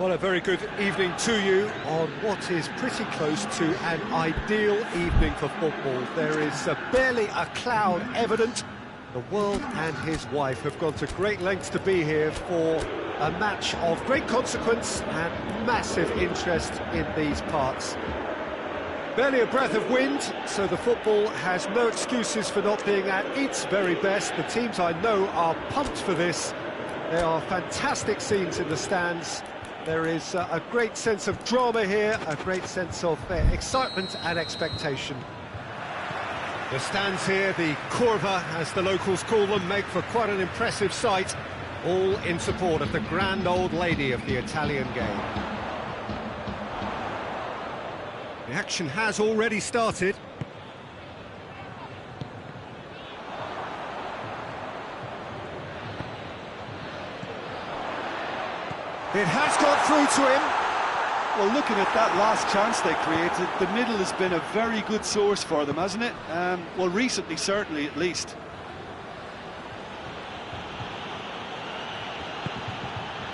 Well, a very good evening to you on what is pretty close to an ideal evening for football. There is barely a cloud evident. The world and his wife have gone to great lengths to be here for a match of great consequence and massive interest in these parts. Barely a breath of wind, so the football has no excuses for not being at its very best. The teams I know are pumped for this. There are fantastic scenes in the stands. There is a great sense of drama here, a great sense of excitement and expectation. The stands here, the curva, as the locals call them, make for quite an impressive sight, all in support of the grand old lady of the Italian game. The action has already started. It has got through to him. Well, looking at that last chance they created, the middle has been a very good source for them, hasn't it? Well, recently, certainly, at least.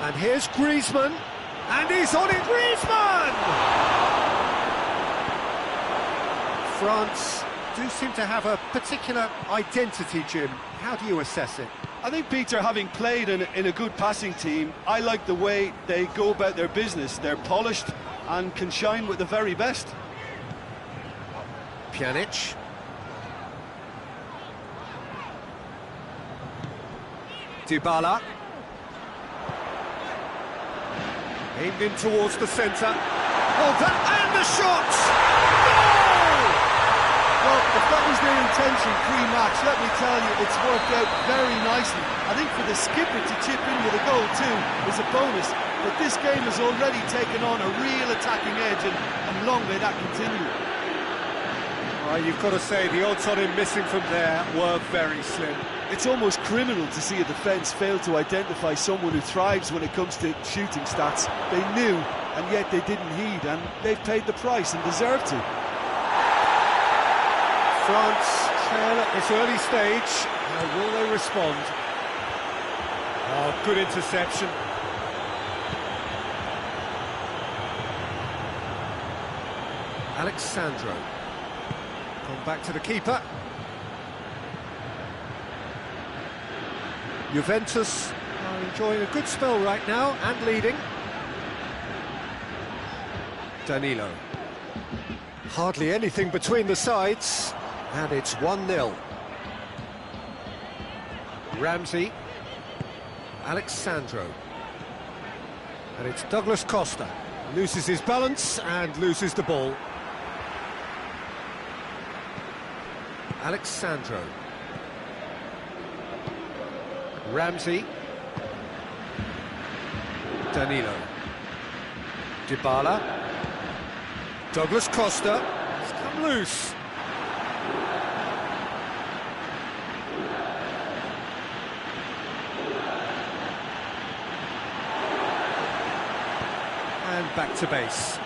And here's Griezmann. And he's on it, Griezmann! France do seem to have a particular identity, Jim. How do you assess it? I think, Peter, having played in a good passing team, I like the way they go about their business. They're polished and can shine with the very best. Pjanic. Dybala. Aimed in towards the centre. Oh, that and the shot! Well, if that was their intention pre-match, let me tell you, it's worked out very nicely. I think for the skipper to chip in with a goal too is a bonus, but this game has already taken on a real attacking edge, and long may that continue. You've got to say, the odds on him missing from there were very slim. It's almost criminal to see a defence fail to identify someone who thrives when it comes to shooting stats. They knew, and yet they didn't heed, and they've paid the price and deserve to. France trail at this early stage. How will they respond? Oh, good interception. Alexandro. Gone back to the keeper. Juventus are enjoying a good spell right now and leading. Danilo. Hardly anything between the sides. And it's 1-0. Ramsey. Alexandro. And it's Douglas Costa. Loses his balance and loses the ball. Alexandro. Ramsey. Danilo. Dybala. Douglas Costa. It's come loose. And back to base.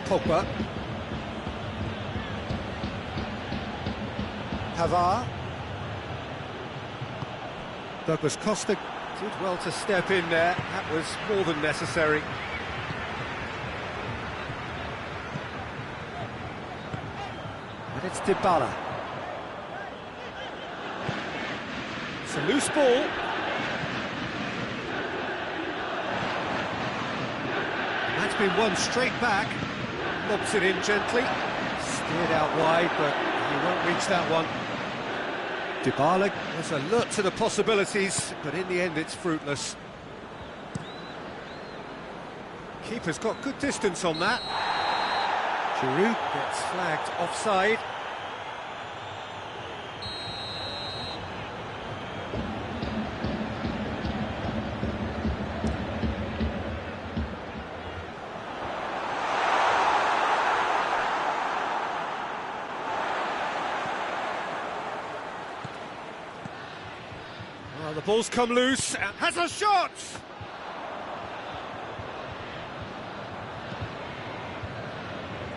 Pogba. Pavard. Douglas Costa did well to step in there. That was more than necessary. And it's Dybala. It's a loose ball. And that's been won straight back. Lobs it in gently. Steered out wide, but he won't reach that one. Dybala was alert to the possibilities, but in the end it's fruitless. Keeper's got good distance on that. Giroud gets flagged offside. Well, the ball's come loose and has a shot!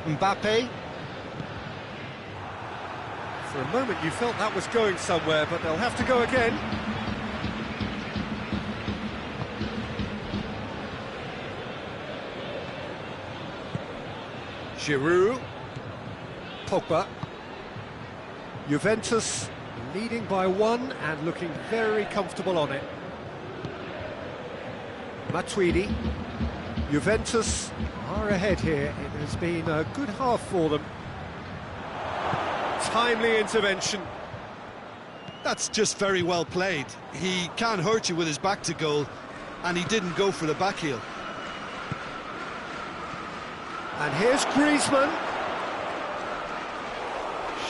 Mbappe. For a moment you felt that was going somewhere, but they'll have to go again. Giroud. Pogba. Juventus leading by 1 and looking very comfortable on it. Matuidi. Juventus are ahead here. It has been a good half for them. Timely intervention. That's just very well played. He can hurt you with his back to goal, and he didn't go for the back heel. And here's Griezmann.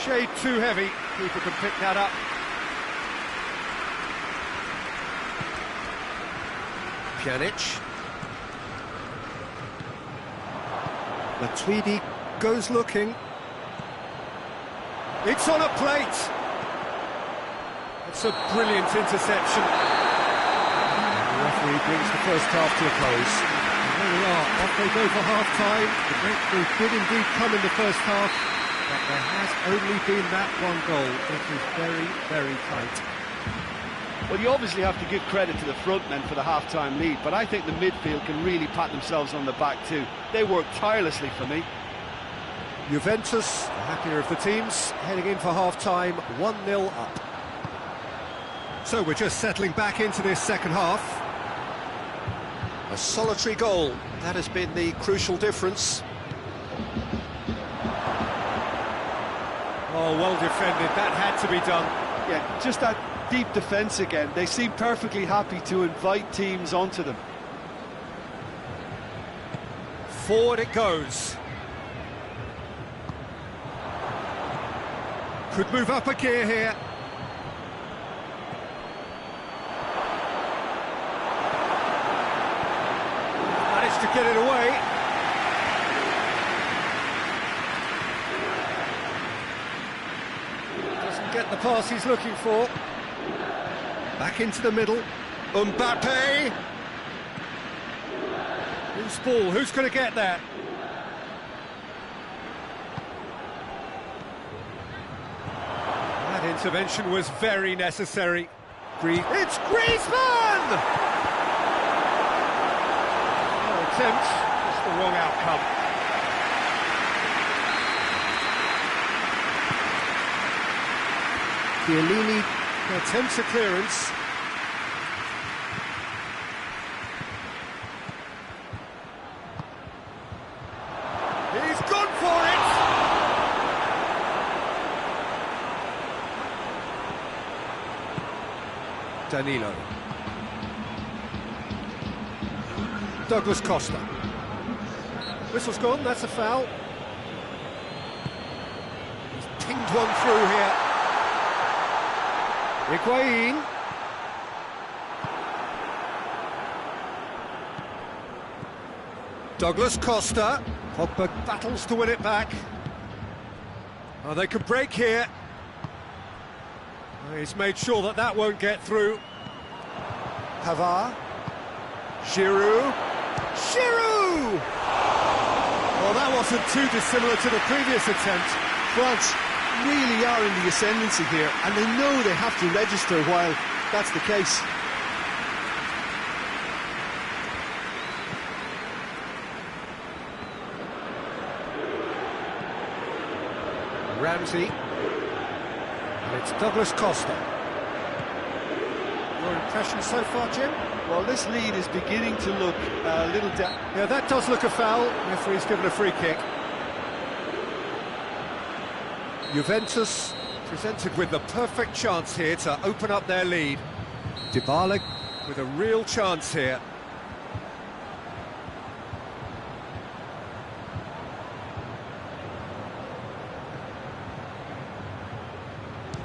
Shade too heavy. Keeper can pick that up. Pjanic. Matuidi goes looking. It's on a plate. It's a brilliant interception. The referee brings the first half to a close. And there we are, off they go for half-time. The breakthrough did indeed come in the first half, but there has only been that one goal. It is very, very tight. Well, you obviously have to give credit to the front men for the half-time lead, but I think the midfield can really pat themselves on the back too. They work tirelessly for me. Juventus, the happier of the teams, heading in for half-time, 1-0 up. So we're just settling back into this second half. A solitary goal, that has been the crucial difference. Oh, well defended, that had to be done. Yeah, just that deep defence again. They seem perfectly happy to invite teams onto them. Forward it goes. Could move up a gear here. Managed to get it away. Doesn't get the pass he's looking for. Back into the middle. Mbappe. Loose ball, who's going to get that? That intervention was very necessary. It's Griezmann! No attempt, just the wrong outcome. Chiellini attempts a clearance. He's gone for it! Danilo. Douglas Costa. Whistle's gone, that's a foul. He's pinged one through here. Higuain. Douglas Costa. Pogba battles to win it back. Oh, they can break here. He's made sure that that won't get through. Pavard. Giroud. Giroud! Well, that wasn't too dissimilar to the previous attempt. France really are in the ascendancy here, and they know they have to register while that's the case. Ramsey. And it's Douglas Costa. Your impression so far, Jim? Well, this lead is beginning to look a little down. Yeah, that does look a foul. Referee's given a free kick. Juventus presented with the perfect chance here to open up their lead. Dybala with a real chance here.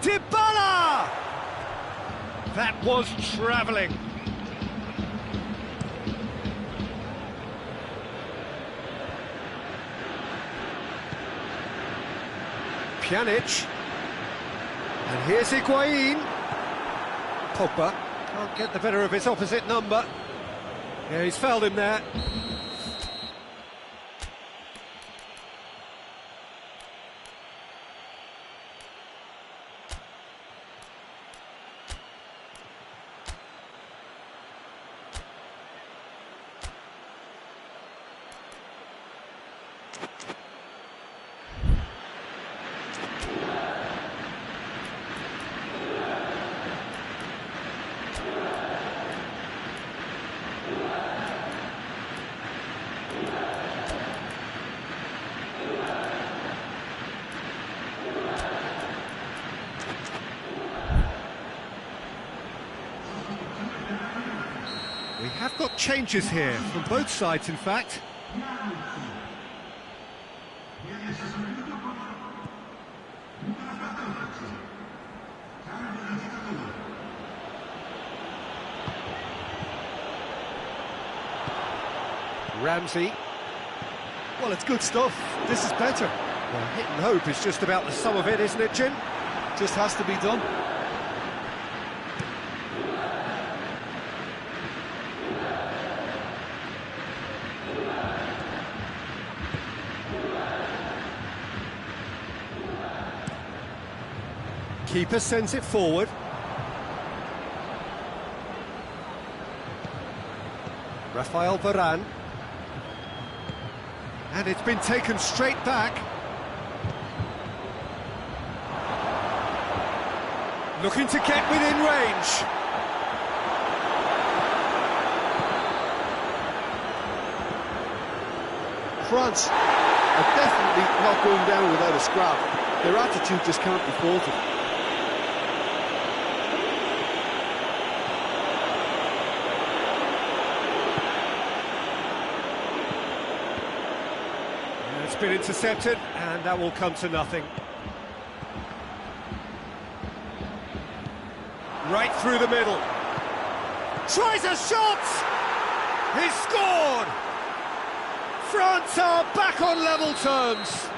Dybala! That was travelling. Pjanic. And here's Higuain. Pogba can't get the better of his opposite number. Yeah, he's fouled him there. Changes here from both sides, in fact. Ramsey. Well, it's good stuff. This is better. Well, hit and hope is just about the sum of it, isn't it, Jim? Just has to be done. Keeper sends it forward. Rafael Varane. And it's been taken straight back. Looking to get within range. France are definitely not going down without a scrap. Their attitude just can't be faulted. It's been intercepted, and that will come to nothing. Right through the middle. Tries a shot! He's scored! France are back on level terms.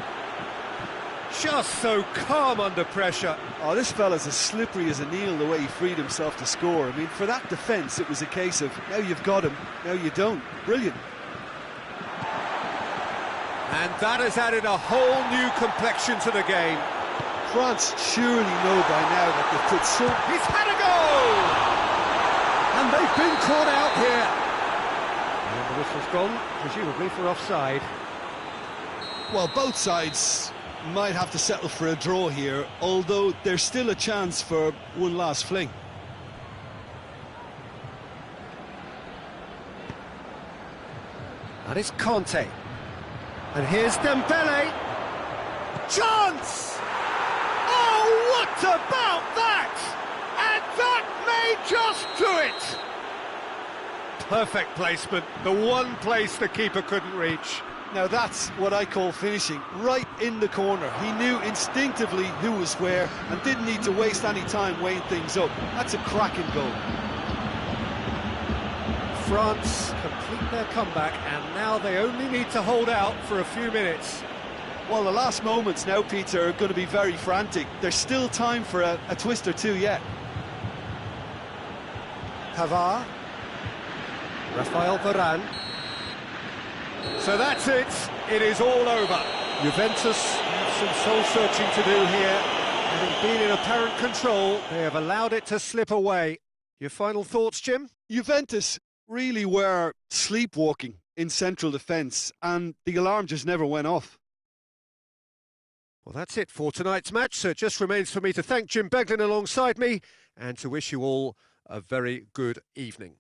Just so calm under pressure. Oh, this fella's as slippery as a Neil, the way he freed himself to score. I mean, for that defence, it was a case of, now you've got him, now you don't. Brilliant. And that has added a whole new complexion to the game. France surely know by now that they've put so... He's had a goal! And they've been caught out here. And the whistle's gone, presumably for offside. Well, both sides might have to settle for a draw here, although there's still a chance for one last fling. And it's Conte. And here's Dembele. Chance! Oh, what about that? And that may just do it! Perfect placement, the one place the keeper couldn't reach. Now that's what I call finishing, right in the corner. He knew instinctively who was where and didn't need to waste any time weighing things up. That's a cracking goal. France complete their comeback, and now they only need to hold out for a few minutes. Well, the last moments now, Peter, are going to be very frantic. There's still time for a twist or two yet. Pavard. Rafael Varane. So that's it. It is all over. Juventus have some soul-searching to do here. Having been in apparent control, they have allowed it to slip away. Your final thoughts, Jim? Juventus really were sleepwalking in central defence, and the alarm just never went off. Well, that's it for tonight's match, so it just remains for me to thank Jim Beglin alongside me and to wish you all a very good evening.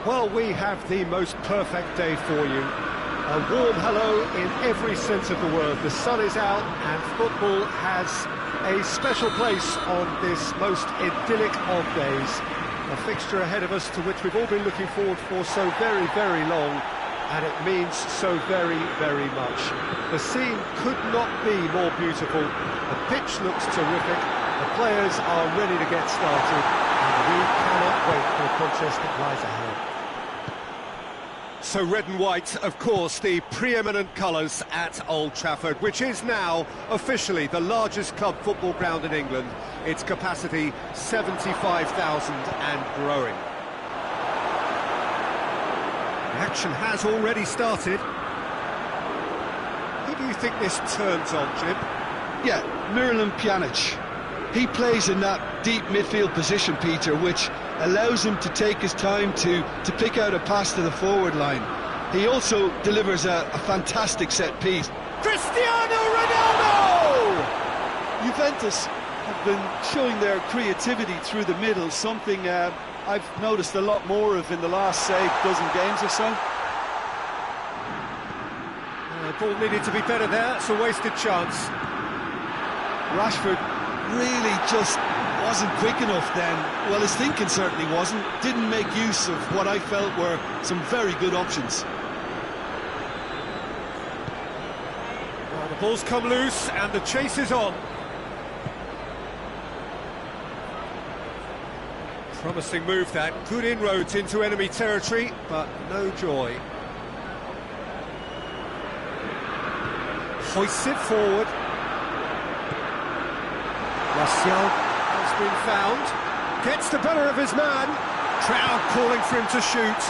Well, we have the most perfect day for you. A warm hello in every sense of the word. The sun is out and football has a special place on this most idyllic of days. A fixture ahead of us to which we've all been looking forward for so very, very long, and it means so very, very much. The scene could not be more beautiful. The pitch looks terrific. The players are ready to get started, and we cannot wait for the contest that lies ahead. So red and white, of course, the preeminent colours at Old Trafford, which is now officially the largest club football ground in England. Its capacity 75,000 and growing. The action has already started. Who do you think this turns on, Jim? Yeah, Miralem Pjanic. He plays in that deep midfield position, Peter, which allows him to take his time to pick out a pass to the forward line. He also delivers a fantastic set piece. Cristiano Ronaldo! Juventus have been showing their creativity through the middle, something I've noticed a lot more of in the last, say, dozen games or so. The ball needed to be better there, it's a wasted chance. Rashford really just wasn't quick enough then. Well, his thinking certainly wasn't. Didn't make use of what I felt were some very good options. Well, the ball's come loose and the chase is on. Promising move that. Good inroads into enemy territory, but no joy. Hoists it forward. Martial has been found, gets the better of his man, crowd calling for him to shoot,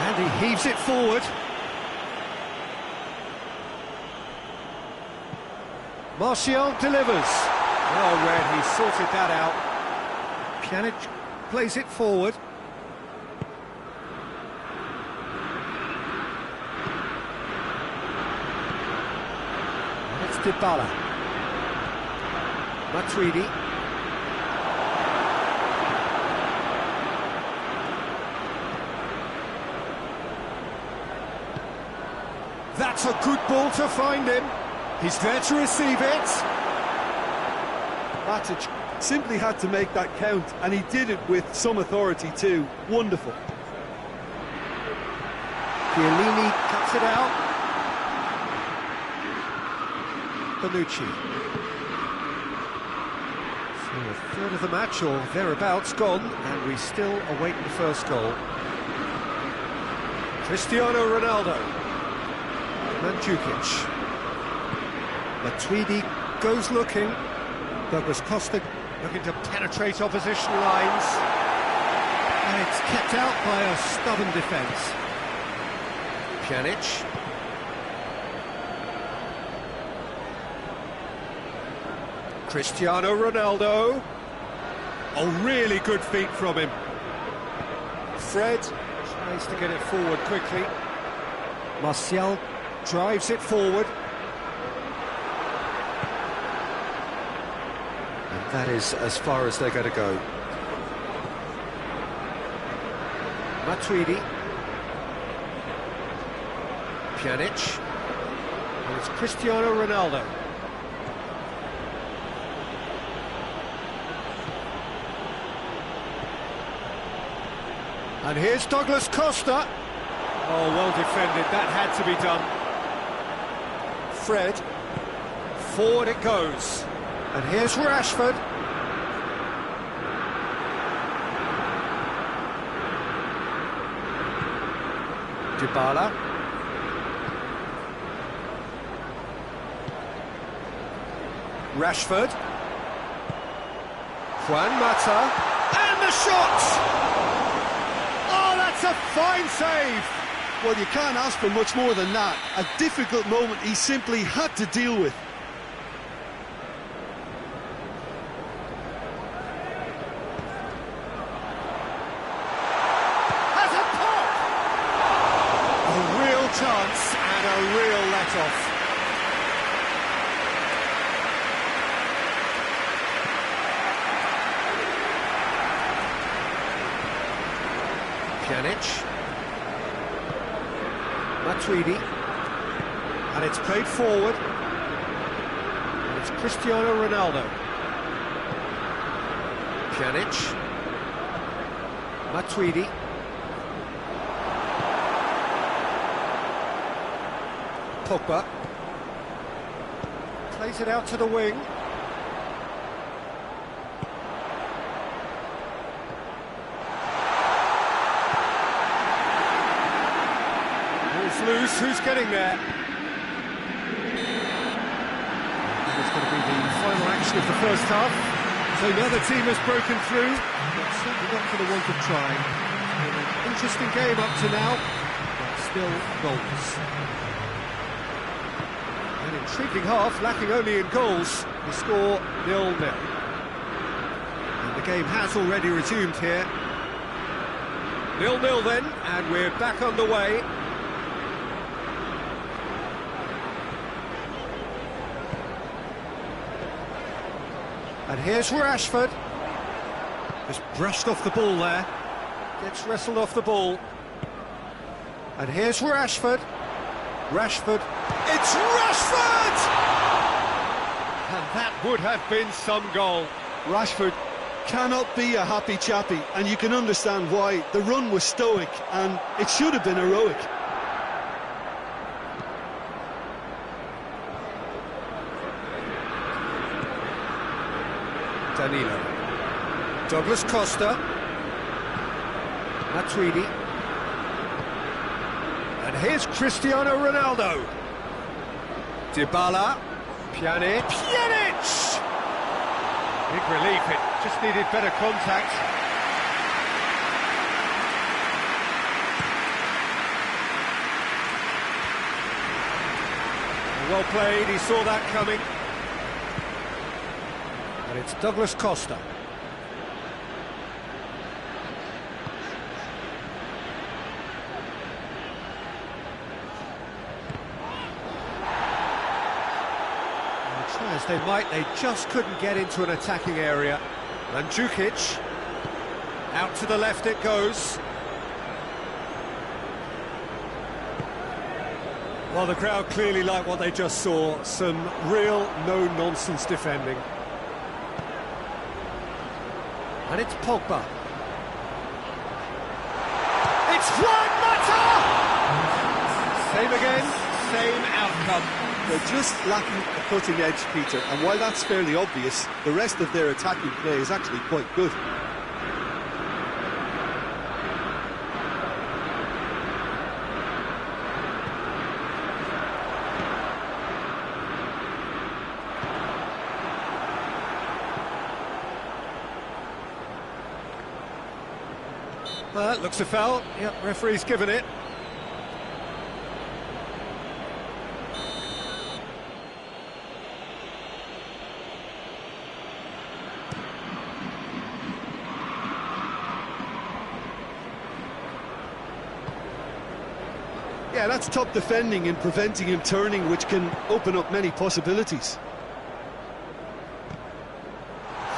and he heaves it forward. Martial delivers. Well read, he sorted that out. Pjanic plays it forward. And it's Dybala. Matuidi. That's a good ball to find him. He's there to receive it. Matic simply had to make that count, and he did it with some authority too. Wonderful. Chiellini cuts it out. Bonucci. A third of the match, or thereabouts, gone, and we still await the first goal. Cristiano Ronaldo. Mandzukic. Matuidi goes looking. Douglas Costa looking to penetrate opposition lines. And it's kept out by a stubborn defence. Pjanic. Cristiano Ronaldo. Oh, really good feet from him. Fred tries to get it forward quickly. Martial drives it forward. And that is as far as they're going to go. Matuidi. Pjanic. And it's Cristiano Ronaldo. And here's Douglas Costa. Oh, well defended, that had to be done. Fred, forward it goes. And here's Rashford. Dybala. Rashford. Juan Mata. And the shot! A fine save! Well, you can't ask for much more than that. A difficult moment he simply had to deal with. Has a pop! A real chance and a real let-off. Pjanic. Matuidi. And it's played forward. And it's Cristiano Ronaldo. Pjanic. Matuidi. Pogba. Plays it out to the wing. Ball's loose, who's getting there? It's going to be the final action of the first half. So now the team has broken through, but certainly not for the want of trying. An interesting game up to now, but still goals. An intriguing half, lacking only in goals. The score 0-0. And the game has already resumed here. 0-0 then, and we're back underway. And here's Rashford. Just brushed off the ball there. Gets wrestled off the ball. And here's Rashford. Rashford. It's Rashford! And that would have been some goal. Rashford cannot be a happy chappy, and you can understand why. The run was stoic, and it should have been heroic. Danilo. Douglas Costa. Matuidi. And here's Cristiano Ronaldo. Dybala. Pjanic. Pjanic! Big relief, it just needed better contact. Well played, he saw that coming. And it's Douglas Costa. Try as they might, they just couldn't get into an attacking area. And Mandzukic, out to the left it goes. Well, the crowd clearly like what they just saw. Some real no-nonsense defending. And it's Pogba. It's Juan Mata! Same again, same outcome. They're just lacking a cutting edge, Peter, and while that's fairly obvious, the rest of their attacking play is actually quite good. Well, that looks a foul. Yep, referee's given it. Yeah, that's top defending and preventing him turning, which can open up many possibilities.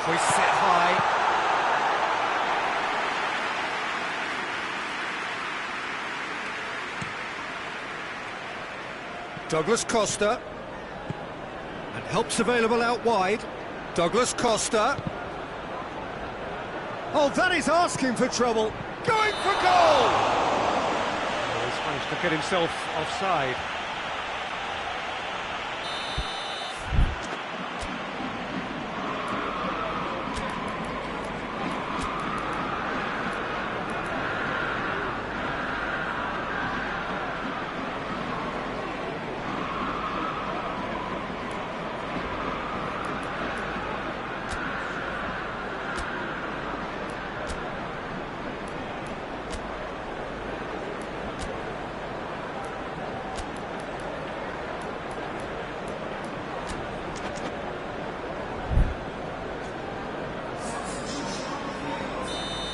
We sit high. Douglas Costa. And help's available out wide. Douglas Costa. Oh, that is asking for trouble. Going for goal! He's managed to get himself offside.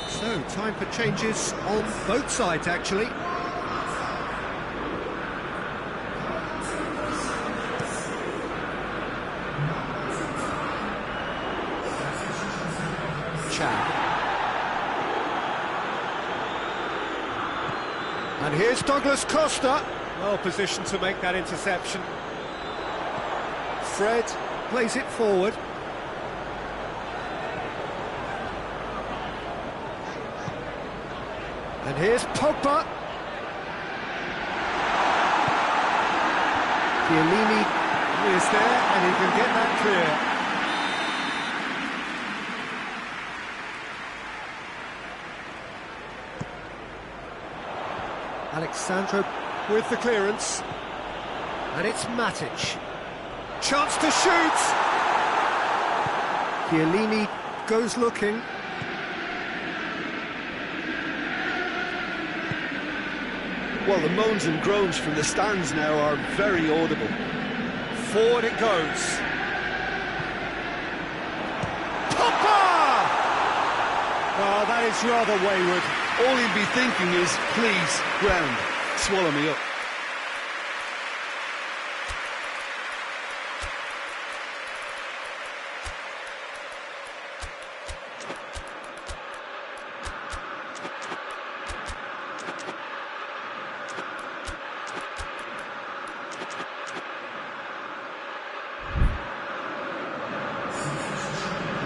So, time for changes on both sides, actually. Chad. And here's Douglas Costa. Well positioned to make that interception. Fred plays it forward. And here's Pogba. Chiellini is there, and he can get that clear. Alexandro with the clearance. And it's Matic. Chance to shoot! Chiellini goes looking. Well, the moans and groans from the stands now are very audible. Forward it goes. Pogba! Oh, that is rather wayward. All he'd be thinking is, please, ground, swallow me up.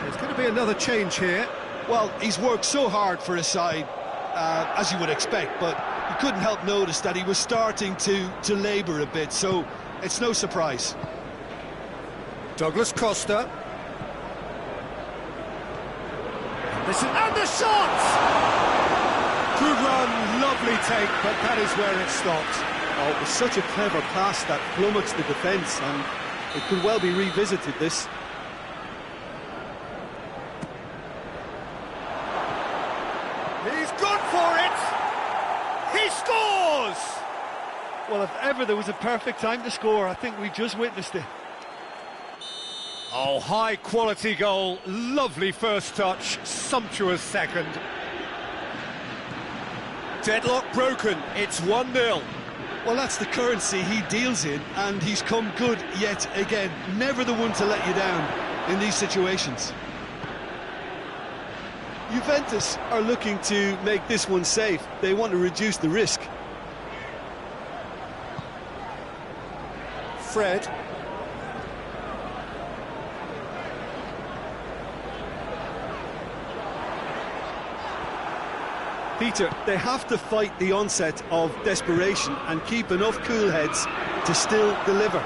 There's going to be another change here. Well, he's worked so hard for his side, as you would expect, but you couldn't help notice that he was starting to labour a bit, so it's no surprise. Douglas Costa. And the shot! Good run, lovely take, but that is where it stopped. Oh, it was such a clever pass that flummoxed the defence, and it could well be revisited, this. He's gone for it! He scores! Well, if ever there was a perfect time to score, I think we just witnessed it. Oh, high-quality goal, lovely first touch, sumptuous second. Deadlock broken, it's 1-0. Well, that's the currency he deals in, and he's come good yet again. Never the one to let you down in these situations. Juventus are looking to make this one safe. They want to reduce the risk. Fred. Peter, they have to fight the onset of desperation and keep enough cool heads to still deliver.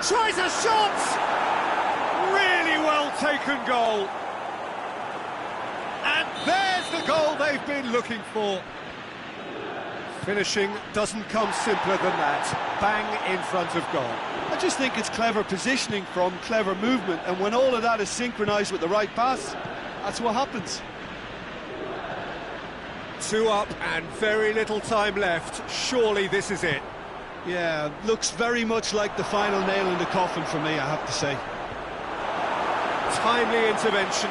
Tries a shot! Really well taken goal. And there's the goal they've been looking for. Finishing doesn't come simpler than that. Bang in front of goal. I just think it's clever positioning from clever movement, and when all of that is synchronised with the right pass, that's what happens. 2 up and very little time left. Surely this is it. Yeah, looks very much like the final nail in the coffin for me, I have to say. Timely intervention.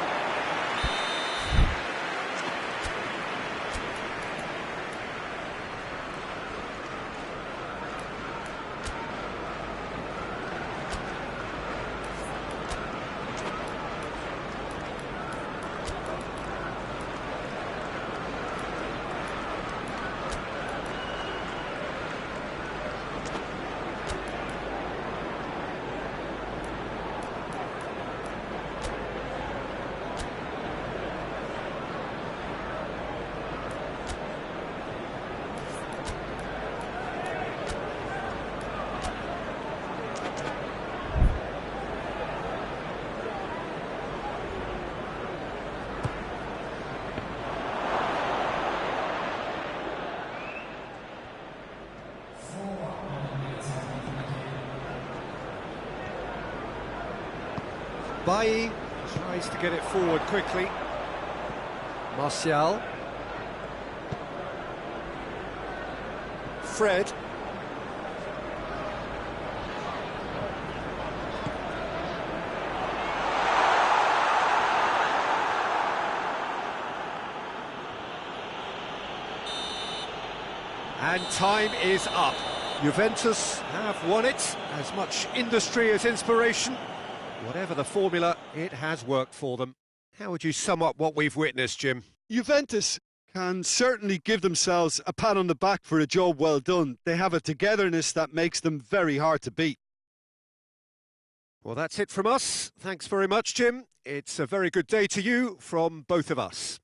Bailly tries to get it forward quickly. Martial. Fred. And time is up. Juventus have won it. As much industry as inspiration. Whatever the formula, it has worked for them. How would you sum up what we've witnessed, Jim? Juventus can certainly give themselves a pat on the back for a job well done. They have a togetherness that makes them very hard to beat. Well, that's it from us. Thanks very much, Jim. It's a very good day to you from both of us.